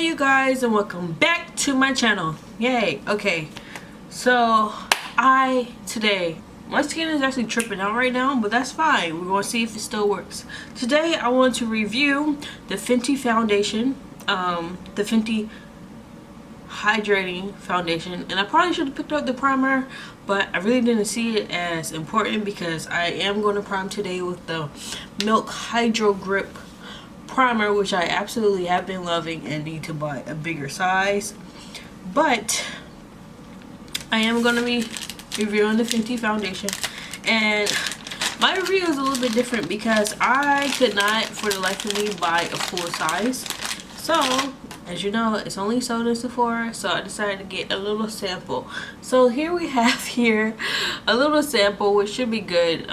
Hey you guys, and welcome back to my channel. Yay. Okay, so today my skin is actually tripping out right now, but that's fine. We're going to see if it still works. Today I want to review the Fenty foundation, the Fenty Hydrating foundation, and I probably should have picked up the primer, but I really didn't see it as important because I am going to prime today with the Milk Hydro Grip primer, which I absolutely have been loving and need to buy a bigger size. But I am going to be reviewing the Fenty foundation, and my review is a little bit different because I could not for the life of me buy a full size. So as you know, it's only sold in Sephora, so I decided to get a little sample. So here we have here a little sample, which should be good,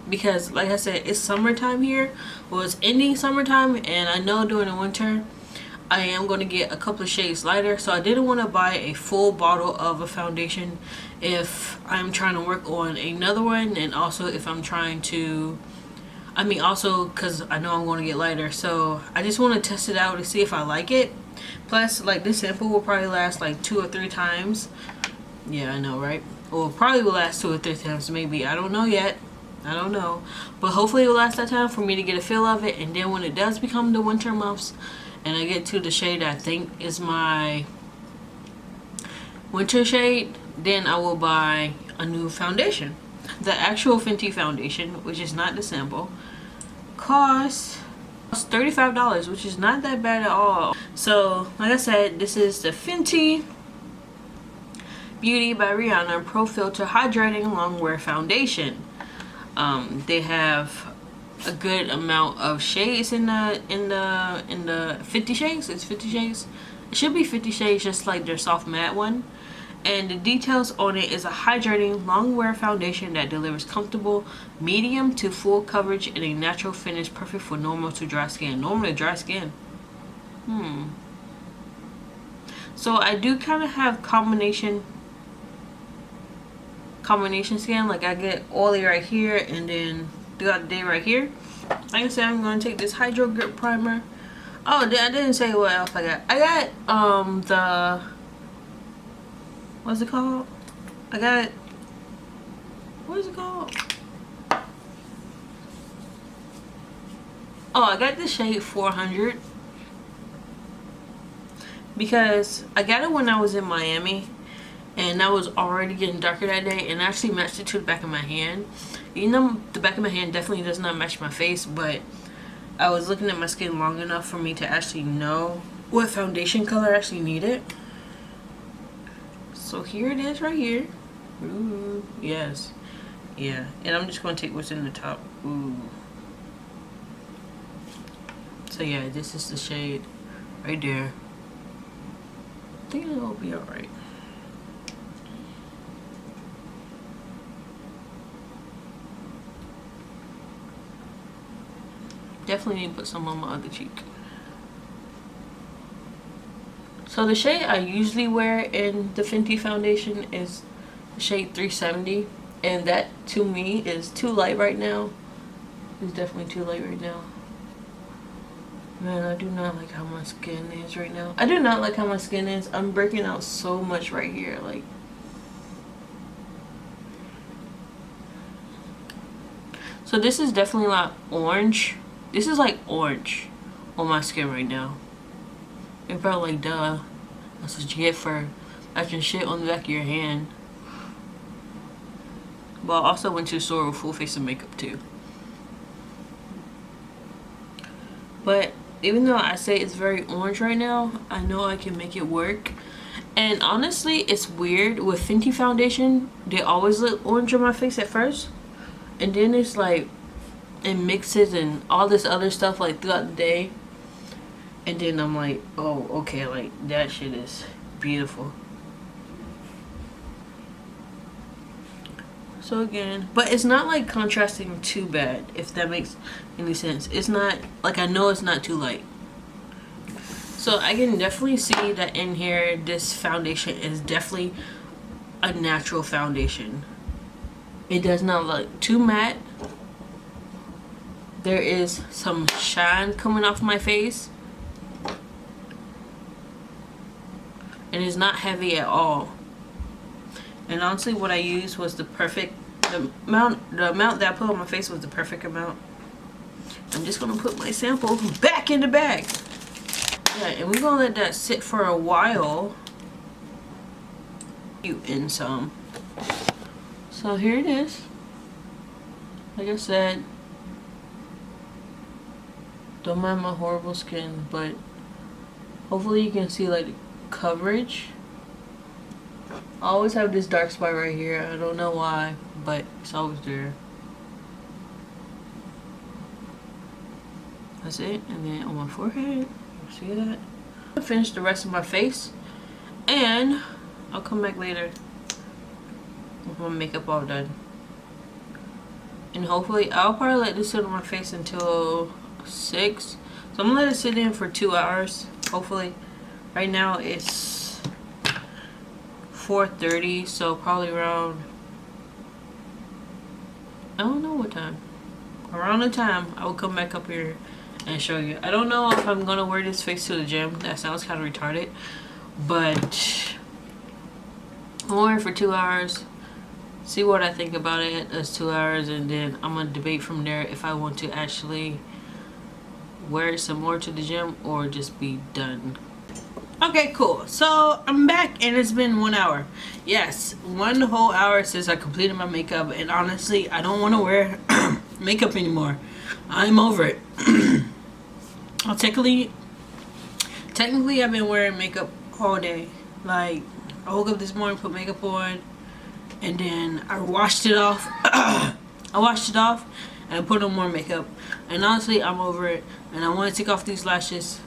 because like I said, it's summertime here. Well, it's ending summertime, and I know during the winter I am going to get a couple of shades lighter, so I didn't want to buy a full bottle of a foundation if I'm trying to work on another one, and also if I'm trying to, also because I know I'm going to get lighter. So I just want to test it out to see if I like it. Plus, like, this sample will probably last like 2 or 3 times. Yeah, I know, right? Well, probably will last 2 or 3 times, maybe. I don't know yet. I don't know, but hopefully it will last that time for me to get a feel of it. And then when it does become the winter months and I get to the shade I think is my winter shade, then I will buy a new foundation. The actual Fenty foundation, which is not the sample, costs $35, which is not that bad at all. So like I said, this is the Fenty Beauty by Rihanna Pro Filter Hydrating Longwear Foundation. They have a good amount of shades in the 50 shades. It's 50 shades. It should be 50 shades, just like their soft matte one. And the details on it is a hydrating longwear foundation that delivers comfortable medium to full coverage in a natural finish, perfect for normal to dry skin. Normal to dry skin. So I do kind of have combination skin. Like, I get oily right here and then throughout the day right here. Like I said, I'm going to take this Hydro Grip primer. Oh, I didn't say what else I got. I got the, what's it called? What is it called? Oh, I got the shade 400 because I got it when I was in Miami, and I was already getting darker that day, and I actually matched it to the back of my hand. You know, the back of my hand definitely does not match my face, but I was looking at my skin long enough for me to actually know what foundation color I actually needed. So here it is right here. Ooh, yes. Yeah, and I'm just going to take what's in the top. Ooh. So yeah, this is the shade right there. I think it'll be alright. Definitely need to put some on my other cheek. So the shade I usually wear in the Fenty foundation is the shade 370, and that to me is too light right now. It's definitely too light right now. Man, I do not like how my skin is right now. I do not like how my skin is. I'm breaking out so much right here, like. So this is definitely like orange. This is like orange on my skin right now. It felt like, duh, that's what you get for matching shit on the back of your hand. But I also went to the store with full face of makeup too. But even though I say it's very orange right now, I know I can make it work. And honestly, it's weird with Fenty foundation. They always look orange on my face at first, and then it's like it mixes and all this other stuff like throughout the day, and then I'm like, oh, okay, like that shit is beautiful. So again, but it's not like contrasting too bad, if that makes any sense. It's not like, I know it's not too light. So I can definitely see that in here, this foundation is definitely a natural foundation. It does not look too matte. There is some shine coming off my face. and it's not heavy at all. And honestly, what I used was the amount that I put on my face was the perfect amount. I'm just gonna put my sample back in the bag. Yeah, and we're gonna let that sit for a while. You in some. So here it is. Like I said, don't mind my horrible skin, but hopefully you can see like the coverage. I always have this dark spot right here. I don't know why, but it's always there. That's it. And then on my forehead, see that? I'll finish the rest of my face, and I'll come back later with my makeup all done. And hopefully, I'll probably let this sit on my face until 6. So I'm gonna let it sit in for 2 hours, hopefully. Right now it's 4:30, so probably around, I don't know what time. Around the time I will come back up here and show you. I don't know if I'm gonna wear this face to the gym. That sounds kind of retarded, but I'll wear it for 2 hours, see what I think about it. That's 2 hours, and then I'm gonna debate from there if I want to actually wear it some more to the gym or just be done. Okay, cool. So I'm back and it's been 1 hour. Yes, 1 whole hour since I completed my makeup, and honestly, I don't want to wear makeup anymore. I'm over it. Well, technically I've been wearing makeup all day. Like, I woke up this morning, put makeup on, and then I washed it off. I washed it off and I put on more makeup. And honestly, I'm over it. And I want to take off these lashes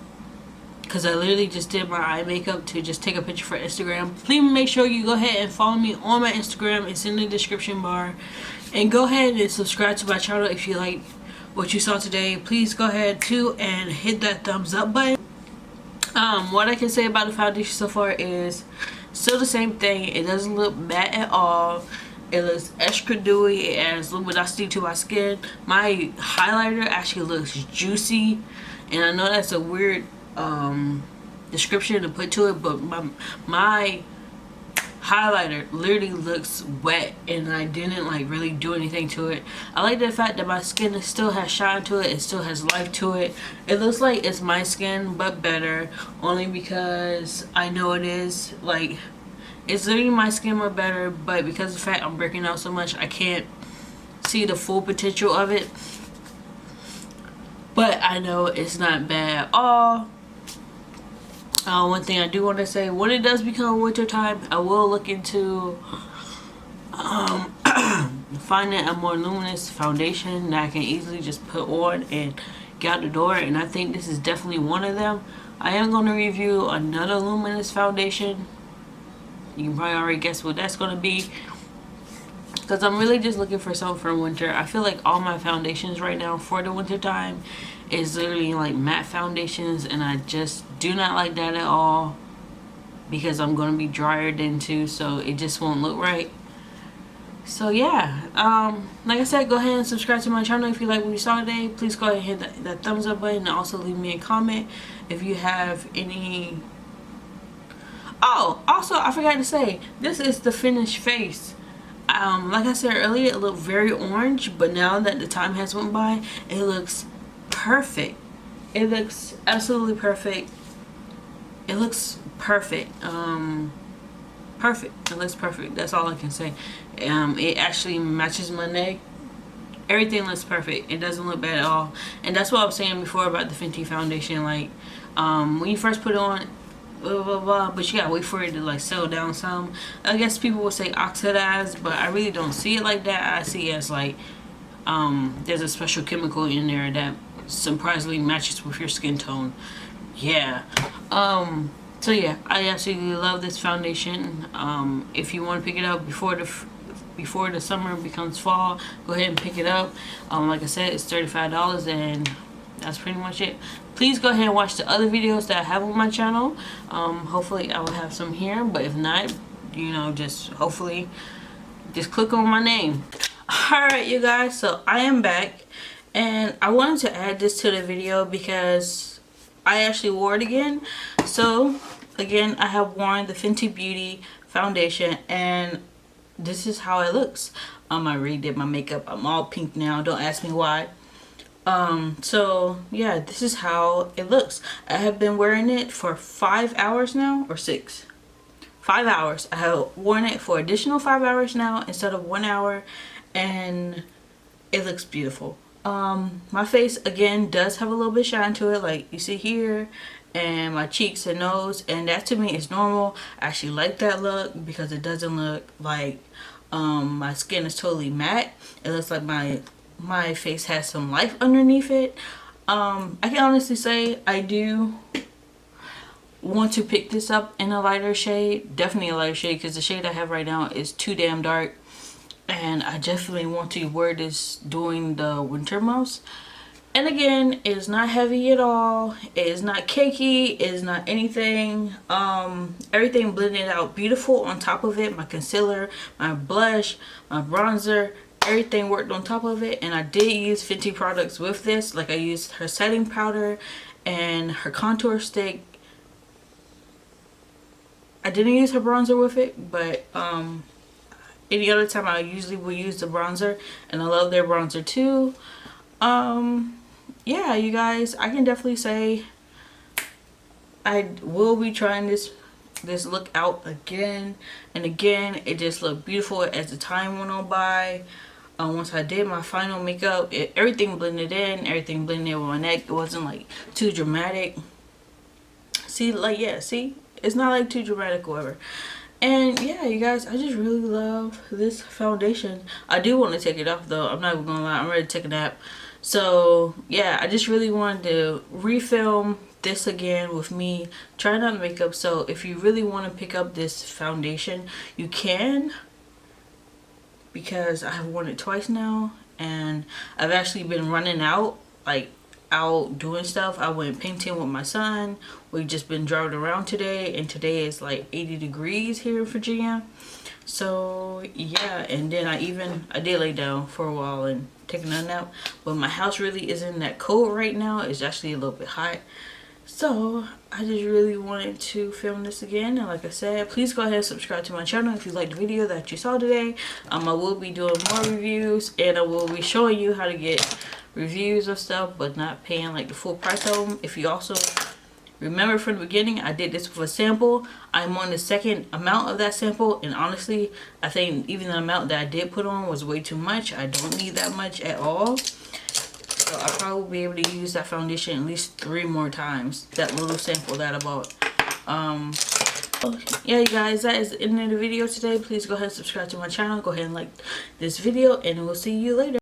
because I literally just did my eye makeup to just take a picture for Instagram. Please make sure you go ahead and follow me on my Instagram. It's in the description bar. And go ahead and subscribe to my channel if you like what you saw today. Please go ahead too and hit that thumbs up button. What I can say about the foundation so far is still the same thing. It doesn't look matte at all. It looks extra dewy. It adds luminosity to my skin. My highlighter actually looks juicy, and I know that's a weird description to put to it, but my highlighter literally looks wet, and I didn't like really do anything to it. I like the fact that my skin still has shine to it. It still has life to it. It looks like it's my skin but better, only because I know it is. Like, it's literally my skin but better, but because of the fact I'm breaking out so much, I can't see the full potential of it. But I know it's not bad at all. One thing I do want to say, when it does become winter time, I will look into finding a more luminous foundation that I can easily just put on and get out the door, and I think this is definitely one of them. I am going to review another luminous foundation. You can probably already guess what that's going to be, because I'm really just looking for something for winter. I feel like all my foundations right now for the winter time is literally like matte foundations, and I just do not like that at all, because I'm going to be drier then too, so it just won't look right. So yeah, like I said, go ahead and subscribe to my channel if you like what you saw today. Please go ahead and hit that thumbs up button, and also leave me a comment if you have any. Oh, also, I forgot to say, this is the finished face. Like I said earlier, it looked very orange, but now that the time has went by, it looks perfect. It looks absolutely perfect. It looks perfect. Perfect. It looks perfect. That's all I can say. It actually matches my neck. Everything looks perfect. It doesn't look bad at all. And that's what I was saying before about the Fenty foundation. Like, when you first put it on, blah blah blah, but you gotta wait for it to like settle down some. I guess people would say oxidize, but I really don't see it like that. I see it as like there's a special chemical in there that surprisingly matches with your skin tone. Yeah. So yeah, I absolutely love this foundation. If you want to pick it up before the summer becomes fall, go ahead and pick it up. Like I said, it's $35, and that's pretty much it. Please go ahead and watch the other videos that I have on my channel. Hopefully I will have some here, but if not, you know, just hopefully just click on my name. Alright, you guys, so I am back, and I wanted to add this to the video because I actually wore it again. So again, I have worn the Fenty Beauty foundation, and this is how it looks. I redid my makeup. I'm all pink now. Don't ask me why. So yeah, this is how it looks. I have been wearing it for 5 hours now, or 6. 5 hours. I have worn it for additional 5 hours now instead of 1 hour, and it looks beautiful. My face again does have a little bit shine to it, like you see here, and my cheeks and nose, and that to me is normal. I actually like that look because it doesn't look like my skin is totally matte. It looks like my face has some life underneath it. I can honestly say I do want to pick this up in a lighter shade, definitely a lighter shade, because the shade I have right now is too damn dark, and I definitely want to wear this during the winter months. And again, it is not heavy at all. It is not cakey. It is not anything. Everything blended out beautiful on top of it. My concealer, my blush, my bronzer, everything worked on top of it. And I did use Fenty products with this. Like I used her setting powder and her contour stick. I didn't use her bronzer with it, but any other time I usually will use the bronzer, and I love their bronzer too. Yeah, you guys, I can definitely say I will be trying this look out again and again. It just looked beautiful as the time went on by. Once I did my final makeup, everything blended in, everything blended in with my neck. It wasn't like too dramatic. See, like, yeah, see, it's not like too dramatic or whatever. And yeah, you guys, I just really love this foundation. I do want to take it off though. I'm not even gonna lie, I'm ready to take a nap. So yeah, I just really wanted to refilm this again with me trying on makeup. So if you really want to pick up this foundation, you can, because I have worn it twice now, and I've actually been running out, like out doing stuff. I went painting with my son. We've just been driving around today, and today is like 80 degrees here in Virginia. So yeah, and then I did lay down for a while and take a nap, but my house really isn't that cold right now. It's actually a little bit hot. So I just really wanted to film this again, and like I said, please go ahead and subscribe to my channel if you liked the video that you saw today. I will be doing more reviews, and I will be showing you how to get reviews of stuff but not paying like the full price of them. If you also remember from the beginning, I did this with a sample. I'm on the second amount of that sample, and honestly, I think even the amount that I did put on was way too much. I don't need that much at all. So I'll probably be able to use that foundation at least 3 more times, that little sample that I bought. Yeah, you guys, that is the end of the video today. Please go ahead and subscribe to my channel. Go ahead and like this video, and we'll see you later.